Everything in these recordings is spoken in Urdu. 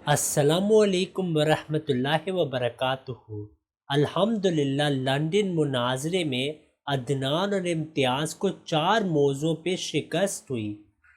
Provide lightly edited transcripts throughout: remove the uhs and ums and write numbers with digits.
السلام علیکم ورحمۃ اللہ وبرکاتہ۔ الحمدللہ لندن مناظرے میں عدنان اور امتیاز کو 4 موضوع پہ شکست ہوئی۔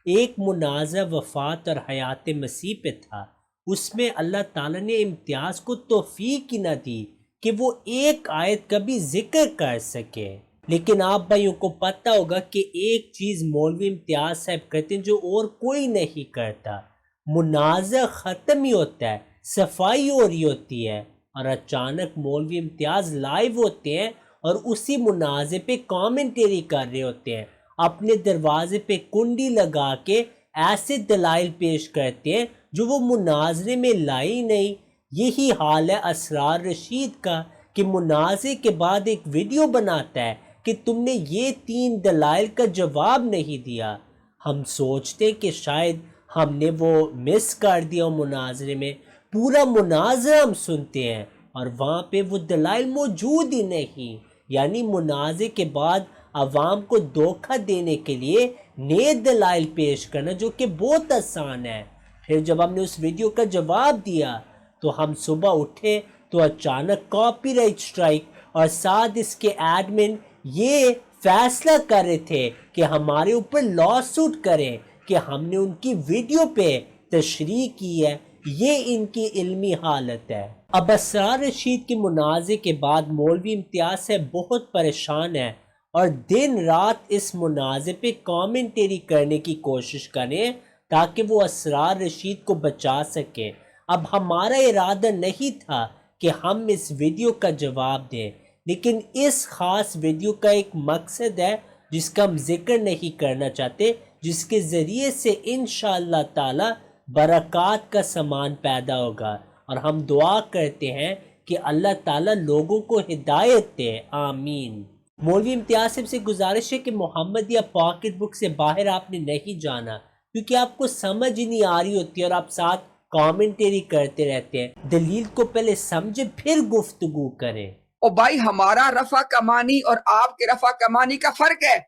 ایک مناظرہ وفات اور حیات مسیح پہ تھا۔ اس میں اللہ تعالیٰ نے امتیاز کو توفیق ہی نہ دی کہ وہ ایک آیت کا بھی ذکر کر سکے، لیکن آپ بھائیوں کو پتہ ہوگا کہ ایک چیز مولوی امتیاز صاحب کرتے ہیں جو اور کوئی نہیں کرتا۔ مناظرہ ختم ہی ہوتا ہے، صفائی ہو رہی ہوتی ہے اور اچانک مولوی امتیاز لائیو ہوتے ہیں اور اسی مناظرے پہ کامنٹری کر رہے ہوتے ہیں، اپنے دروازے پہ کنڈی لگا کے ایسے دلائل پیش کرتے ہیں جو وہ مناظرے میں لائی نہیں۔ یہی حال ہے اسرار رشید کا کہ مناظرے کے بعد ایک ویڈیو بناتا ہے کہ تم نے یہ 3 دلائل کا جواب نہیں دیا۔ ہم سوچتے ہیں کہ شاید ہم نے وہ مس کر دیا مناظرے میں، پورا مناظرہ ہم سنتے ہیں اور وہاں پہ وہ دلائل موجود ہی نہیں۔ یعنی مناظرے کے بعد عوام کو دھوکہ دینے کے لیے نئے دلائل پیش کرنا، جو کہ بہت آسان ہے۔ پھر جب ہم نے اس ویڈیو کا جواب دیا تو ہم صبح اٹھے تو اچانک کاپی رائٹ اسٹرائک اور ساتھ اس کے ایڈمن یہ فیصلہ کر رہے تھے کہ ہمارے اوپر لا سوٹ کریں کہ ہم نے ان کی ویڈیو پہ تشریح کی ہے۔ یہ ان کی علمی حالت ہے۔ اب اسرار رشید کے مناظرے کے بعد مولوی امتیاز سے بہت پریشان ہے اور دن رات اس مناظرے پہ کامنٹری کرنے کی کوشش کریں تاکہ وہ اسرار رشید کو بچا سکے۔ اب ہمارا ارادہ نہیں تھا کہ ہم اس ویڈیو کا جواب دیں، لیکن اس خاص ویڈیو کا ایک مقصد ہے جس کا ہم ذکر نہیں کرنا چاہتے، جس کے ذریعے سے انشاءاللہ تعالی برکات کا سامان پیدا ہوگا، اور ہم دعا کرتے ہیں کہ اللہ تعالی لوگوں کو ہدایت دے، آمین۔ مولوی امتیاز صاحب سے گزارش ہے کہ محمد یا پاکٹ بک سے باہر آپ نے نہیں جانا، کیونکہ آپ کو سمجھ ہی نہیں آ رہی ہوتی اور آپ ساتھ کامنٹری کرتے رہتے ہیں۔ دلیل کو پہلے سمجھے پھر گفتگو کریں۔ او بھائی، ہمارا رفع کمانی اور آپ کے رفع کمانی کا فرق ہے۔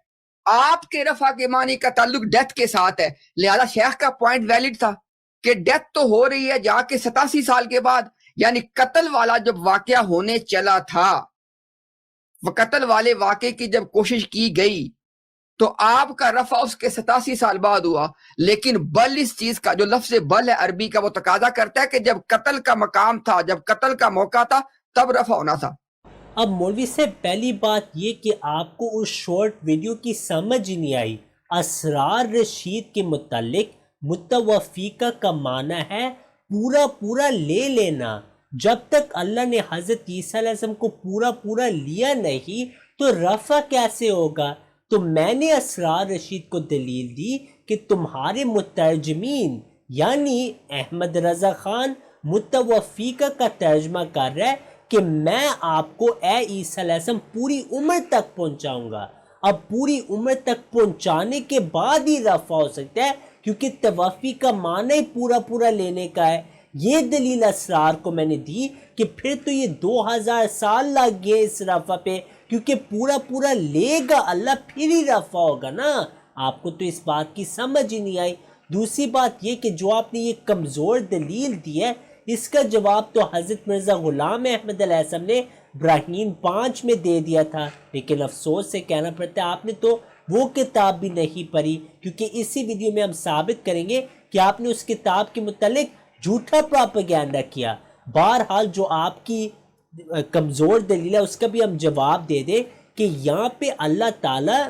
آپ کے رفع کمانی کا تعلق ڈیتھ کے ساتھ ہے، لہذا شیخ کا پوائنٹ ویلڈ تھا کہ ڈیتھ تو ہو رہی ہے جا کے 87 سال کے بعد، یعنی قتل والا جب واقعہ ہونے چلا تھا، وہ قتل والے واقعے کی جب کوشش کی گئی تو آپ کا رفع اس کے 87 سال بعد ہوا، لیکن بل اس چیز کا جو لفظ بل ہے عربی کا، وہ تقاضا کرتا ہے کہ جب قتل کا مقام تھا، جب قتل کا موقع تھا، تب رفع ہونا تھا۔ اب مولوی صاحب پہلی بات یہ کہ آپ کو اس شارٹ ویڈیو کی سمجھ ہی نہیں آئی۔ اسرار رشید کے متعلق متوفیقہ کا معنی ہے پورا لے لینا۔ جب تک اللہ نے حضرت عیسیٰ علیہ السلام کو پورا لیا نہیں تو رفع کیسے ہوگا؟ تو میں نے اسرار رشید کو دلیل دی کہ تمہارے مترجمین یعنی احمد رضا خان متوفیقہ کا ترجمہ کر رہا ہے کہ میں آپ کو اے عیسیٰ علیہ السلام پوری عمر تک پہنچاؤں گا۔ اب پوری عمر تک پہنچانے کے بعد ہی رفع ہو سکتا ہے، کیونکہ توفی کا معنی ہی پورا لینے کا ہے۔ یہ دلیل اسرار کو میں نے دی کہ پھر تو یہ 2000 سال لگ گئے اس رفع پہ، کیونکہ پورا لے گا اللہ پھر ہی رفع ہوگا نا۔ آپ کو تو اس بات کی سمجھ ہی نہیں آئی۔ دوسری بات یہ کہ جو آپ نے یہ کمزور دلیل دی ہے، اس کا جواب تو حضرت مرزا غلام احمد علیہ السلام نے ابراہیم 5 میں دے دیا تھا، لیکن افسوس سے کہنا پڑتا ہے آپ نے تو وہ کتاب بھی نہیں پڑھی، کیونکہ اسی ویڈیو میں ہم ثابت کریں گے کہ آپ نے اس کتاب کے متعلق جھوٹا پراپیگینڈا کیا۔ بہرحال جو آپ کی کمزور دلیل ہے اس کا بھی ہم جواب دے دیں کہ یہاں پہ اللہ تعالیٰ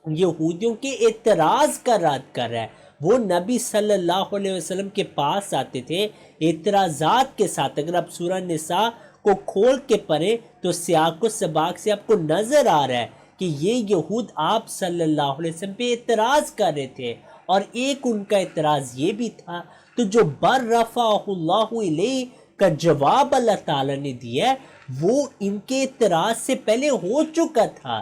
یہودیوں کے اعتراض کا رد کر رہا ہے۔ وہ نبی صلی اللہ علیہ وسلم کے پاس آتے تھے اعتراضات کے ساتھ۔ اگر آپ سورہ نساء کو کھول کے پڑھیں تو سیاق و سباق سے آپ کو نظر آ رہا ہے کہ یہ یہود آپ صلی اللہ علیہ وسلم پہ اعتراض کر رہے تھے، اور ایک ان کا اعتراض یہ بھی تھا۔ تو جو بر رفعہ اللہ الیہ کا جواب اللہ تعالیٰ نے دیا ہے وہ ان کے اعتراض سے پہلے ہو چکا تھا،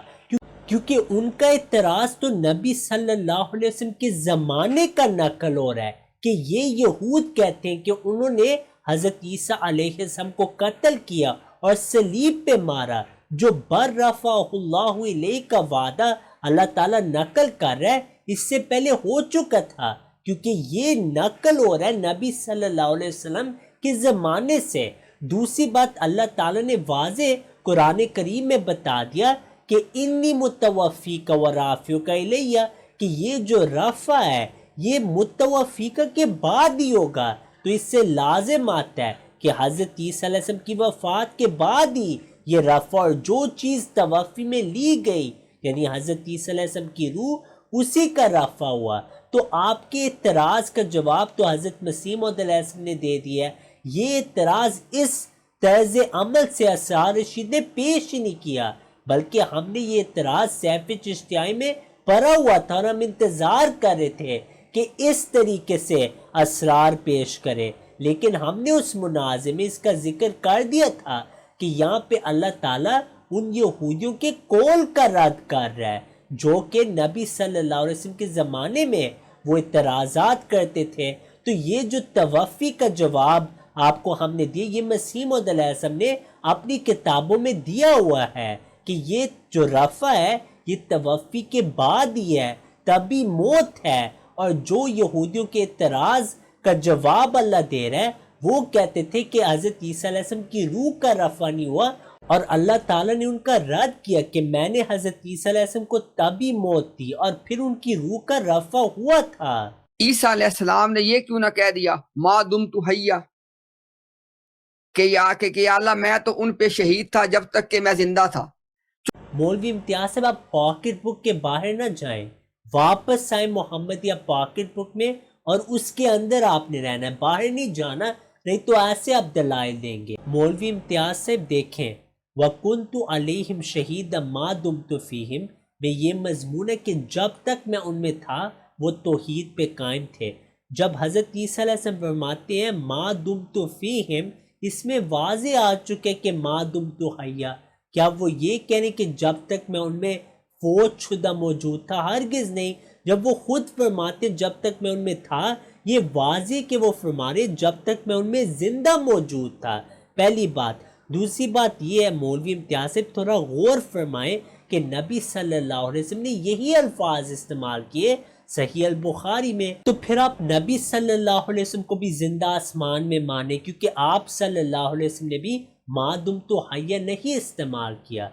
کیونکہ ان کا اعتراض تو نبی صلی اللہ علیہ وسلم کے زمانے کا نقل ہو رہا ہے کہ یہ یہود کہتے ہیں کہ انہوں نے حضرت عیسیٰ علیہ السلام کو قتل کیا اور صلیب پہ مارا۔ جو بر رفع اللہ علیہ کا وعدہ اللہ تعالیٰ نقل کر رہا ہے اس سے پہلے ہو چکا تھا، کیونکہ یہ نقل ہو رہا ہے نبی صلی اللہ علیہ وسلم کے زمانے سے۔ دوسری بات اللہ تعالیٰ نے واضح قرآن کریم میں بتا دیا کہ انی متوفیک و رافعک الیہ، کہ یہ جو رفع ہے یہ متوفیک کے بعد ہی ہوگا۔ تو اس سے لازم آتا ہے کہ حضرت عیسیٰ علیہ السلام کی وفات کے بعد ہی یہ رفع، اور جو چیز توفی میں لی گئی یعنی حضرت عیسیٰ علیہ السلام کی روح، اسی کا رفع ہوا۔ تو آپ کے اعتراض کا جواب تو حضرت مسیح موعود علیہ السلام نے دے دیا ہے۔ یہ اعتراض اس طرز عمل سے اسرار رشید نے پیش ہی نہیں کیا، بلکہ ہم نے یہ اعتراض سیف چشتیائی میں پڑا ہوا تھا، اور ہم انتظار کر رہے تھے کہ اس طریقے سے اسرار پیش کرے، لیکن ہم نے اس مناظر میں اس کا ذکر کر دیا تھا کہ یہاں پہ اللہ تعالیٰ ان یہودیوں کے قول کا رد کر رہا ہے جو کہ نبی صلی اللہ علیہ وسلم کے زمانے میں وہ اعتراضات کرتے تھے۔ تو یہ جو توفی کا جواب آپ کو ہم نے دیا، یہ مسیح موعود علیہ السلام نے اپنی کتابوں میں دیا ہوا ہے کہ یہ جو رفع ہے یہ توفی کے بعد ہی ہے، تبھی موت ہے۔ اور جو یہودیوں کے اعتراض کا جواب اللہ دے رہا ہے، وہ کہتے تھے کہ حضرت عیسیٰ علیہ السلام کی روح کا رفع نہیں ہوا، اور اللہ تعالیٰ نے ان کا رد کیا کہ میں نے حضرت عیسیٰ علیہ السلام کو تبھی موت دی اور پھر ان کی روح کا رفع ہوا تھا۔ عیسیٰ علیہ السلام نے یہ کیوں نہ کہہ دیا ما دمت حیا، کہ یا اللہ میں تو ان پہ شہید تھا جب تک کہ میں زندہ تھا۔ مولوی امتیاز صاحب، آپ پاکٹ بک کے باہر نہ جائیں، واپس آئیں محمد یا پاکٹ بک میں، اور اس کے اندر آپ نے رہنا ہے، باہر نہیں جانا، نہیں تو ایسے آپ دلائل دیں گے۔ مولوی امتیاز صاحب دیکھیں، وَكُنْتُ عَلَيْهِمْ شَهِيدًا مَا دُمْتُ فِيهِمْ، میں یہ مضمون ہے کہ جب تک میں ان میں تھا وہ توحید پہ قائم تھے۔ جب حضرت عیسیٰ علیہ السلام فرماتے ہیں ما دمت فیہم، اس میں واضح آ چکے کہ ما دمت حیا، کیا وہ یہ کہنے کہ جب تک میں ان میں فوت شدہ موجود تھا؟ ہرگز نہیں۔ جب وہ خود فرماتے جب تک میں ان میں تھا، یہ واضح کہ وہ فرما رہے جب تک میں ان میں زندہ موجود تھا، پہلی بات۔ دوسری بات یہ ہے مولوی امتیاز صاحب تھوڑا غور فرمائیں کہ نبی صلی اللہ علیہ وسلم نے یہی الفاظ استعمال کیے صحیح البخاری میں، تو پھر آپ نبی صلی اللہ علیہ وسلم کو بھی زندہ آسمان میں مانے، کیونکہ آپ صلی اللہ علیہ وسلم نے بھی ما دمت حیا نہیں استعمال کیا۔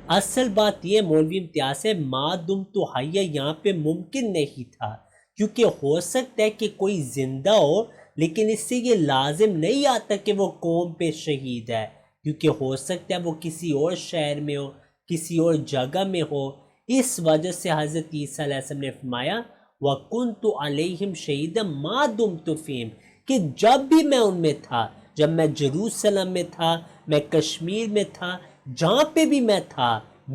اصل بات یہ مولوی امتیاز ہے ما دمت حیا یہاں پہ ممکن نہیں تھا، کیونکہ ہو سکتا ہے کہ کوئی زندہ ہو لیکن اس سے یہ لازم نہیں آتا کہ وہ قوم پہ شہید ہے، کیونکہ ہو سکتا ہے وہ کسی اور شہر میں ہو، کسی اور جگہ میں ہو۔ اس وجہ سے حضرت عیسیٰ علیہ السلام نے فرمایا وَكُنْتُ عَلَيْهِمْ شَهِيدًا مَا دُمْتُ فِيهِمْ، کہ جب بھی میں ان میں تھا، جب میں جروسلم میں تھا، میں کشمیر میں تھا، جہاں پہ بھی میں تھا،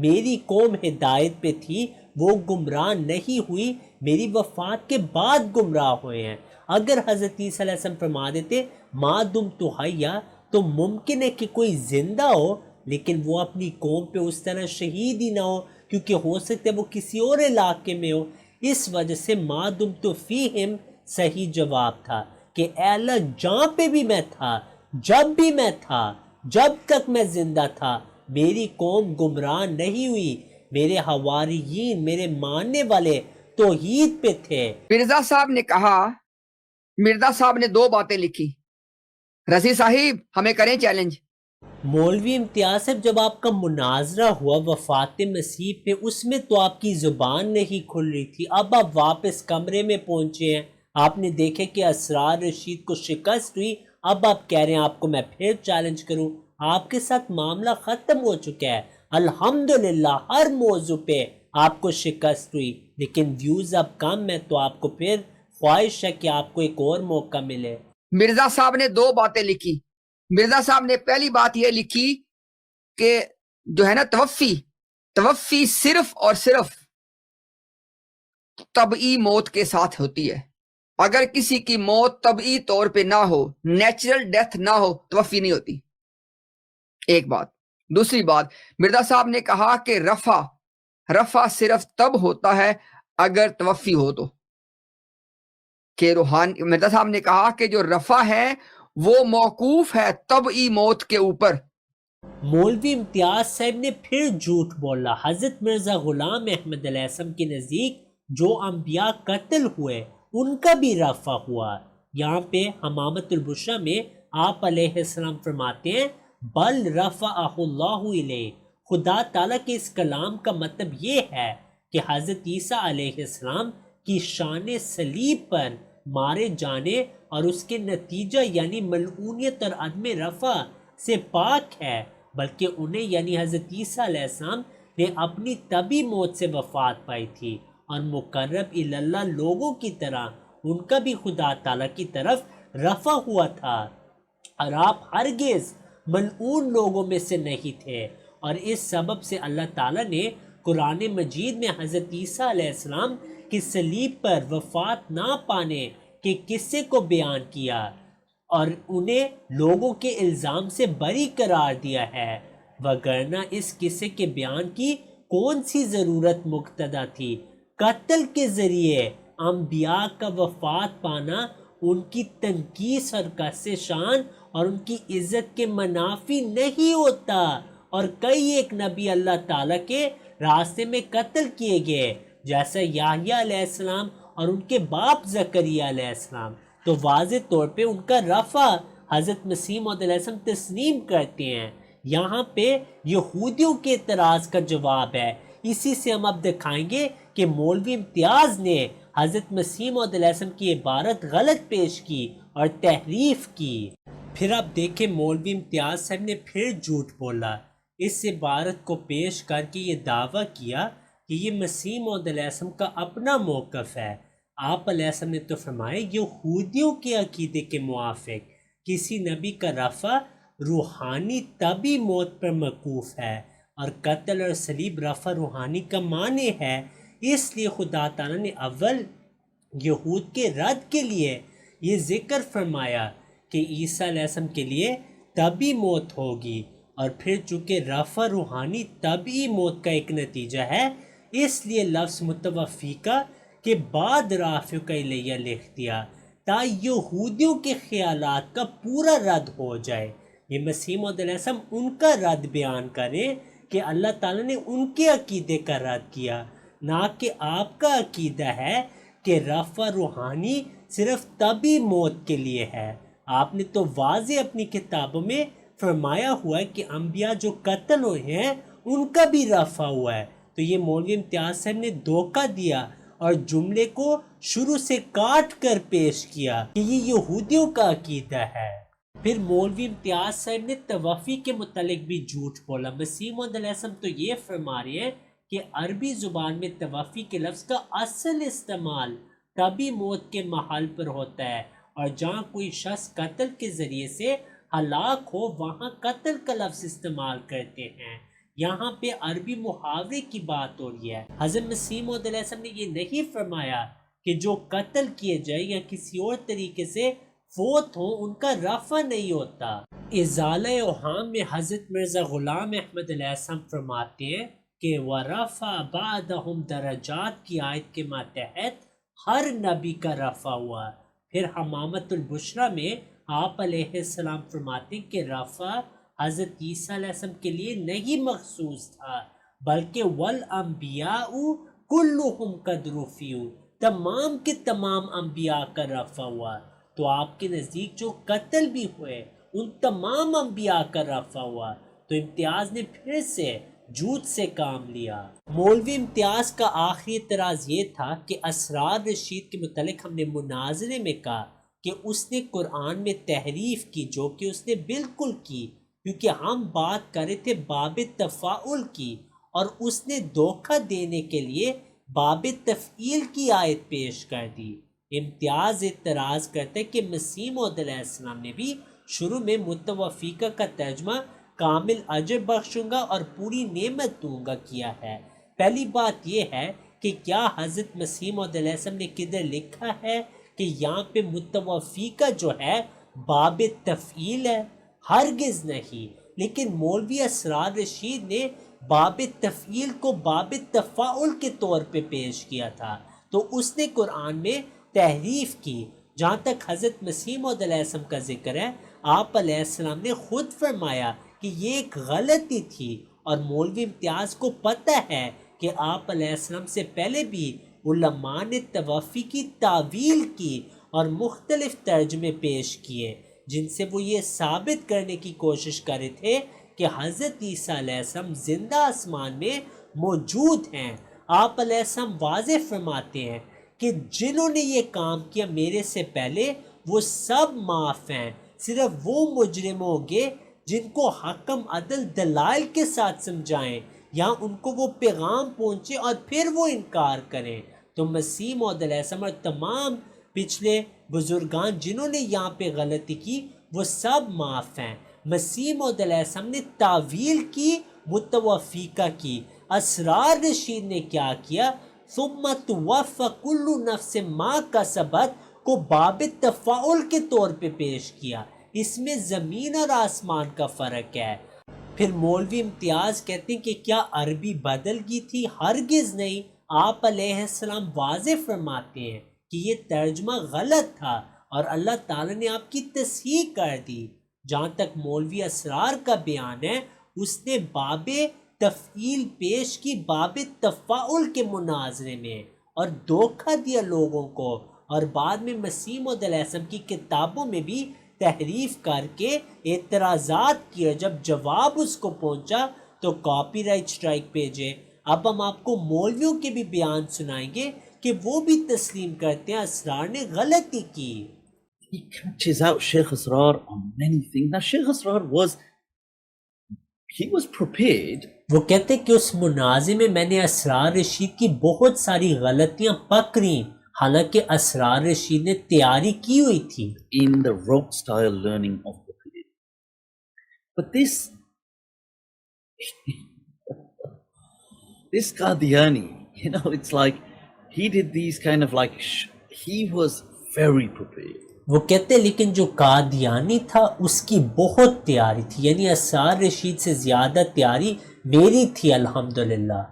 میری قوم ہدایت پہ تھی، وہ گمراہ نہیں ہوئی، میری وفات کے بعد گمراہ ہوئے ہیں۔ اگر حضرت عیسیٰ علیہ السلام فرما دیتے ما دمت حیا، تو ممکن ہے کہ کوئی زندہ ہو لیکن وہ اپنی قوم پہ اس طرح شہید ہی نہ ہو، کیونکہ ہو سکتا ہے وہ کسی اور علاقے میں ہو۔ اس وجہ سے ما دمت فیہم صحیح جواب تھا کہ اے اللہ جہاں پہ بھی میں تھا، جب بھی میں تھا، جب تک میں زندہ تھا، میری قوم گمراہ نہیں ہوئی، میرے حواریین، میرے ماننے والے توحید پہ تھے۔ مرزا صاحب نے کہا، مرزا صاحب نے دو باتیں لکھی، رضی صاحب ہمیں کریں چیلنج۔ مولوی امتیاز صاحب، جب آپ کا مناظرہ ہوا وفات مسیح پہ، اس میں تو آپ کی زبان نہیں کھل رہی تھی، اب آپ واپس کمرے میں پہنچے ہیں، آپ نے دیکھے کہ اسرار رشید کو شکست ہوئی، اب آپ کہہ رہے ہیں آپ کو میں پھر چیلنج کروں۔ آپ کے ساتھ معاملہ ختم ہو چکا ہے، الحمدللہ ہر موضوع پہ آپ کو شکست ہوئی، لیکن ویوز اب کم ہے، تو آپ کو پھر خواہش ہے کہ آپ کو ایک اور موقع ملے۔ مرزا صاحب نے دو باتیں لکھی۔ مرزا صاحب نے پہلی بات یہ لکھی کہ جو ہے نا توفی صرف اور صرف طبعی موت کے ساتھ ہوتی ہے۔ اگر کسی کی موت طبعی طور پہ نہ ہو، نیچرل ڈیتھ نہ ہو، توفی نہیں ہوتی، ایک بات۔ دوسری بات، مرزا صاحب نے کہا کہ رفع صرف تب ہوتا ہے اگر توفی ہو تو، کہ روحانی، مرزا صاحب نے کہا کہ جو رفع ہے وہ موقوف ہے طبعی موت کے اوپر۔ مولوی امتیاز صاحب نے پھر جھوٹ بولا۔ حضرت مرزا غلام احمد علیہ السلام کے نزدیک جو انبیاء قتل ہوئے ان کا بھی رفع ہوا۔ یہاں پہ حمامۃ البشریٰ میں آپ علیہ السلام فرماتے ہیں بل رفعہ اللہ الیہ، خدا تعالیٰ کے اس کلام کا مطلب یہ ہے کہ حضرت عیسیٰ علیہ السلام کی شان صلیب پر مارے جانے اور اس کے نتیجہ یعنی ملعونیت اور عدم رفع سے پاک ہے، بلکہ انہیں یعنی حضرت عیسیٰ علیہ السلام نے اپنی طبی موت سے وفات پائی تھی، اور مقرب اللہ لوگوں کی طرح ان کا بھی خدا تعالیٰ کی طرف رفع ہوا تھا، اور آپ ہرگز ملعون لوگوں میں سے نہیں تھے۔ اور اس سبب سے اللہ تعالیٰ نے قرآن مجید میں حضرت عیسیٰ علیہ السلام کی صلیب پر وفات نہ پانے کے قصے کو بیان کیا اور انہیں لوگوں کے الزام سے بری قرار دیا ہے، وگرنہ اس قصے کے بیان کی کون سی ضرورت مقتضا تھی؟ قتل کے ذریعے انبیاء کا وفات پانا ان کی تنقیص اور کس شان اور ان کی عزت کے منافی نہیں ہوتا، اور کئی ایک نبی اللہ تعالیٰ کے راستے میں قتل کیے گئے جیسا یحییٰ علیہ السلام اور ان کے باپ زکریہ علیہ السلام، تو واضح طور پہ ان کا رفع حضرت مسیح موعود علیہ السلام تسلیم کرتے ہیں۔ یہاں پہ یہودیوں کے اعتراض کا جواب ہے، اسی سے ہم اب دکھائیں گے کہ مولوی امتیاز نے حضرت مسیح موعود علیہ السلام کی عبارت غلط پیش کی اور تحریف کی۔ پھر آپ دیکھیں مولوی امتیاز صاحب نے پھر جھوٹ بولا، اس عبارت کو پیش کر کے یہ دعویٰ کیا کہ یہ مسیح موعود علیہ السلام کا اپنا موقف ہے۔ آپ علیہ السلام نے تو فرمایا یہودیوں کے عقیدے کے موافق کسی نبی کا رفع روحانی طبی موت پر موقوف ہے، اور قتل اور صلیب رفع روحانی کا معنی ہے، اس لیے خدا تعالیٰ نے اول یہود کے رد کے لیے یہ ذکر فرمایا کہ عیسیٰ علیہ السلام کے لیے طبی موت ہوگی، اور پھر چونکہ رفع روحانی طبی موت کا ایک نتیجہ ہے، اس لیے لفظ متوفیقہ کے بعد رافع کا الیہ لکھ دیا تاکہ یہودیوں کے خیالات کا پورا رد ہو جائے۔ یہ مسیح موعود علیہ السلام ان کا رد بیان کریں کہ اللہ تعالیٰ نے ان کے عقیدے کا رد کیا، نہ کہ آپ کا عقیدہ ہے کہ رفع روحانی صرف طبی موت کے لیے ہے۔ آپ نے تو واضح اپنی کتابوں میں فرمایا ہوا ہے کہ انبیاء جو قتل ہوئے ہیں ان کا بھی رفع ہوا ہے۔ تو یہ مولوی امتیاز صاحب نے دھوکہ دیا اور جملے کو شروع سے کاٹ کر پیش کیا کہ یہ یہودیوں کا عقیدہ ہے۔ پھر مولوی امتیاز صاحب نے توفی کے متعلق بھی جھوٹ بولا۔ مسیح موعود علیہ السلام تو یہ فرما رہے ہیں کہ عربی زبان میں توفی کے لفظ کا اصل استعمال طبی موت کے محل پر ہوتا ہے، اور جہاں کوئی شخص قتل کے ذریعے سے ہلاک ہو وہاں قتل کا لفظ استعمال کرتے ہیں۔ یہاں پہ عربی محاورے کی بات ہو رہی ہے۔ حضرت مسیح موعود علیہ السلام نے یہ نہیں فرمایا کہ جو قتل کیے جائے یا کسی اور طریقے سے فوت ہو ان کا رفع نہیں ہوتا۔ ازالہ اوہام میں حضرت مرزا غلام احمد علیہ السلام فرماتے ہیں کہ وَرَفَعَ بَعْدَهُمْ درجات کی آیت کے ماتحت ہر نبی کا رفع ہوا۔ پھر حمامۃ البشریٰ میں آپ علیہ السلام فرماتے ہیں کہ رفع حضرت عیسیٰ علیہ السلام کے لیے نہیں مخصوص تھا، بلکہ والانبیاء کلہم قد رفعوا، تمام کے تمام انبیاء کا رفع ہوا۔ تو آپ کے نزدیک جو قتل بھی ہوئے ان تمام انبیاء کا رفع ہوا، تو امتیاز نے پھر سے جھوٹ سے کام لیا۔ مولوی امتیاز کا آخری اعتراض یہ تھا کہ اسرار رشید کے متعلق ہم نے مناظرے میں کہا کہ اس نے قرآن میں تحریف کی، جو کہ اس نے بالکل کی، کیونکہ ہم بات کر رہے تھے باب تفاعل کی، اور اس نے دھوکہ دینے کے لیے باب تفعیل کی آیت پیش کر دی۔ امتیاز اعتراض کرتے کہ مسیح موعود علیہ السلام نے بھی شروع میں متوفیقہ کا ترجمہ کامل اجر بخشوں گا اور پوری نعمت دوں گا کیا ہے۔ پہلی بات یہ ہے کہ کیا حضرت مسیح موعود علیہ السلام نے کدھر لکھا ہے کہ یہاں پہ متوفیقہ جو ہے باب تفعیل ہے؟ ہرگز نہیں، لیکن مولوی اسرار رشید نے باب تفعیل کو باب تفاعل کے طور پہ پیش کیا تھا، تو اس نے قرآن میں تحریف کی۔ جہاں تک حضرت مسیح موعود علیہ السلام کا ذکر ہے، آپ علیہ السلام نے خود فرمایا کہ یہ ایک غلطی تھی، اور مولوی امتیاز کو پتہ ہے کہ آپ علیہ السلام سے پہلے بھی علماء نے توفی کی تعویل کی اور مختلف ترجمے پیش کیے جن سے وہ یہ ثابت کرنے کی کوشش کرے تھے کہ حضرت عیسیٰ علیہ السلام زندہ آسمان میں موجود ہیں۔ آپ علیہ السلام واضح فرماتے ہیں کہ جنہوں نے یہ کام کیا میرے سے پہلے وہ سب معاف ہیں، صرف وہ مجرم ہوں گے جن کو حکم عدل دلائل کے ساتھ سمجھائیں یا ان کو وہ پیغام پہنچے اور پھر وہ انکار کریں۔ تو مسیح موعود علیہ السلام اور تمام پچھلے بزرگان جنہوں نے یہاں پہ غلطی کی وہ سب معاف ہیں۔ مسیح موعود علیہ السلام نے تعویل کی، متوفیقہ کی۔ اسرار رشید نے کیا کیا؟ ثم توفی کل نفس ما کسبت کو باب تفاعل کے طور پہ پیش کیا۔ اس میں زمین اور آسمان کا فرق ہے۔ پھر مولوی امتیاز کہتے ہیں کہ کیا عربی بدل گئی تھی؟ ہرگز نہیں۔ آپ علیہ السلام واضح فرماتے ہیں کہ یہ ترجمہ غلط تھا اور اللہ تعالیٰ نے آپ کی تصحیح کر دی۔ جہاں تک مولوی اسرار کا بیان ہے اس نے باب تفعیل پیش کی باب تفاعل کے مناظرے میں اور دھوکہ دیا لوگوں کو، اور بعد میں مسیح موعود علیہ السلام کی کتابوں میں بھی تحریف کر کے اعتراضات کیا۔ جب جواب اس کو پہنچا تو کاپی رائٹ اسٹرائک بھیجے۔ اب ہم آپ کو مولویوں کے بھی بیان سنائیں گے کہ وہ بھی تسلیم کرتے ہیں اسرار نے غلطی کی۔ He catches out Sheikh Asrar on many things. Now Sheikh Asrar was prepared. وہ کہتے ہیں کہ اس مناظرے میں میں نے اسرار رشید کی بہت ساری غلطیاں پکڑیں، حالانکہ اسرار رشید نے تیاری کی ہوئی تھی In the rote style learning of the period. But this Qadiani, it's like he did these kind of like, he was very prepared. وہ کہتے ہیں لیکن جو قادیانی تھا اس کی بہت تیاری تھی، یعنی اسرار رشید سے زیادہ تیاری میری تھی الحمدللہ۔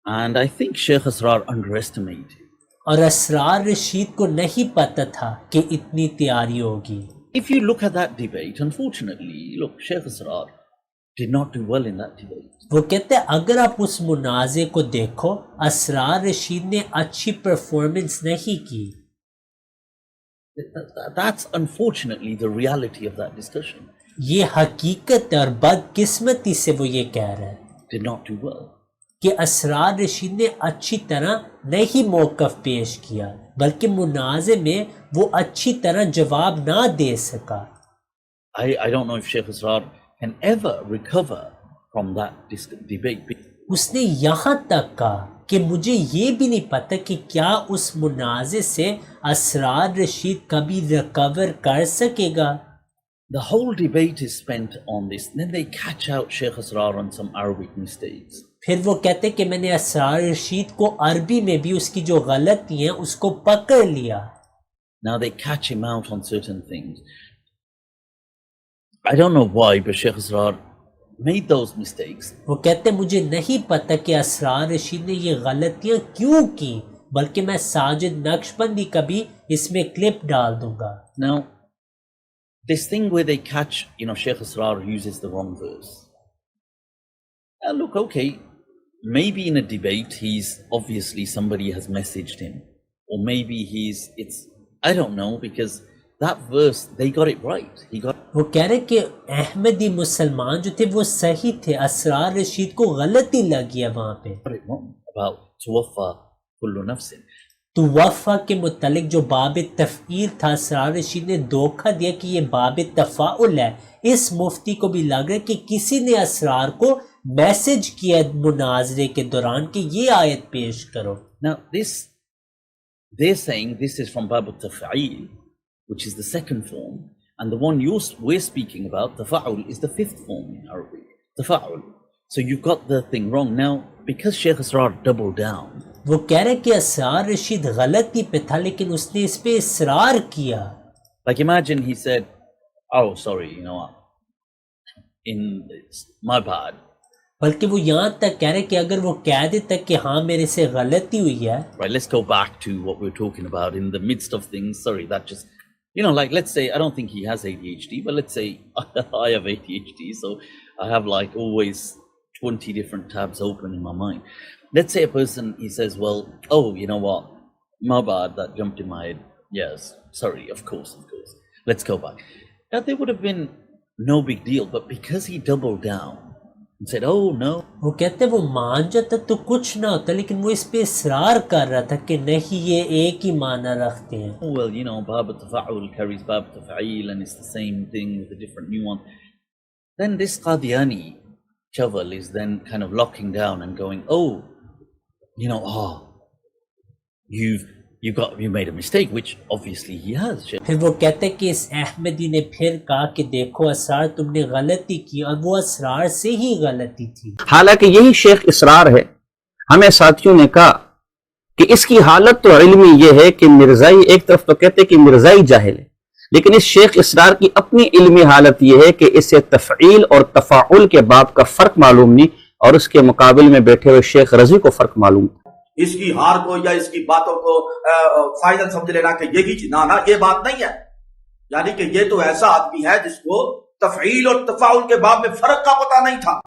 And I think Sheikh Asrar underestimated. اور اسرار رشید کو نہیں پتہ تھا کہ اتنی تیاری ہوگی۔ If you look at that debate, unfortunately, look, Sheikh Asrar did not do well in that debate. وہ کہتے ہیں اگر آپ اس منازعے کو دیکھو اسرار رشید نے اچھی پرفارمنس نہیں کی۔ That's unfortunately the reality of that discussion. یہ حقیقت اور بدقسمتی سے وہ یہ کہہ رہا ہے Did not do well. کہ اسرار رشید نے اچھی طرح نہیں موقف پیش کیا، بلکہ منازعے میں وہ اچھی طرح جواب نہ دے سکا۔ I don't know if Sheikh Asrar can ever recover from that debate. اس نے یہاں تک کہا کہ مجھے یہ بھی نہیں پتہ کہ کیا اس منازعے سے اسرار رشید کبھی ریکور کر سکے گا۔ The whole debate is spent on this. Then they catch out Sheikh Asrar on some Arabic mistakes. پھر وہ کہتے کہ میں نے اسرار رشید کو عربی میں بھی اس کی جو غلطی ہیں اس کو پکڑ لیا۔ Now they catch him out on certain things. I don't know why, but Sheikh Asrar made those mistakes. وہ کہتے مجھے نہیں پتہ کہ اسرار رشید نے یہ غلطیاں کیوں کی، بلکہ میں ساجد نقشبندی کا بھی اس میں کلپ ڈال دوں گا۔ Now, this thing where they catch, Sheikh Asrar uses the wrong verse. Now look, okay, maybe in a debate he's obviously somebody has messaged him, or maybe I don't know, because that verse they got it right. وہ کہہ رہے کہ احمدی مسلمان جو تھے وہ صحیح تھے، اسرار رشید کو غلطی لگی ہے وہاں پہ۔ got it wrong about توفى كل نفس. توفا کے متعلق جو باب تفعیل تھا اسرار رشید نے دھوکہ دیا کہ یہ باب تفاعل ہے۔ اس مفتی کو بھی لگ رہا ہے کہ کسی نے اسرار کو میسج کیا مناظرے کے دوران کہ یہ آیت پیش کرو۔ Now they're saying this is from Bab al-Taf'il, which is the second form, and the one we're speaking about, Tafa'ul, is the fifth form in Arabic, Tafa'ul. So you got the thing wrong. Now, because Sheikh Asrar doubled down, وہ کہہ رہے کہ اسرار رشید غلطی پہ تھا لیکن اس نے اس پہ اصرار کیا۔ like imagine he said, oh sorry, my bad. بلکہ وہ یہاں تک کہہ رہے کہ اگر وہ کہہ دیتا کہ ہاں میرے سے غلطی ہوئی ہے۔ Right, let's go back to what we're talking about in the midst of things. Sorry, that just, like let's say, I don't think he has ADHD, but let's say I have ADHD, so I have like always 20 different tabs open in my mind. Let's say a person, he says, well, oh, you know what? My bad, that jumped in my head. Yes, sorry, of course. Let's go back. Now, there would have been no big deal, but because he doubled down and said, oh, no. وہ کہتے ہیں وہ مان جاتا تو کچھ نہ ہوتا، لیکن وہ اس پہ اصرار کر رہا تھا کہ نہیں یہ ایک ہی معنی رکھتے ہیں. Oh, well, you know, Bab al-Tafa'ul carries Bab al-Tafa'il and it's the same thing with a different nuance. Then this Qadiani chaval is then kind of locking down and going, oh, you know, you made a mistake, which obviously he has. پھر وہ کہتے ہیں کہ اس احمدی نے پھر کہا کہ دیکھو اسرار تم نے غلطی کی، اور وہ اسرار سے ہی غلطی تھی. حالانکہ یہی شیخ اسرار ہے. ہمیں ساتھیوں نے کہا کہ اس کی حالت تو علمی یہ ہے کہ مرزائی ایک طرف تو کہتے کہ مرزائی جاہل ہے، لیکن اس شیخ اسرار کی اپنی علمی حالت یہ ہے کہ اسے تفعیل اور تفاعل کے باب کا فرق معلوم نہیں، اور اس کے مقابل میں بیٹھے ہوئے شیخ رضی کو فرق معلوم تھا. اس کی ہار کو یا اس کی باتوں کو فائدہ سمجھ لینا کہ یہی نہ یہ بات نہیں ہے. یعنی کہ یہ تو ایسا آدمی ہے جس کو تفعیل اور تفاعل کے باب میں فرق کا پتہ نہیں تھا.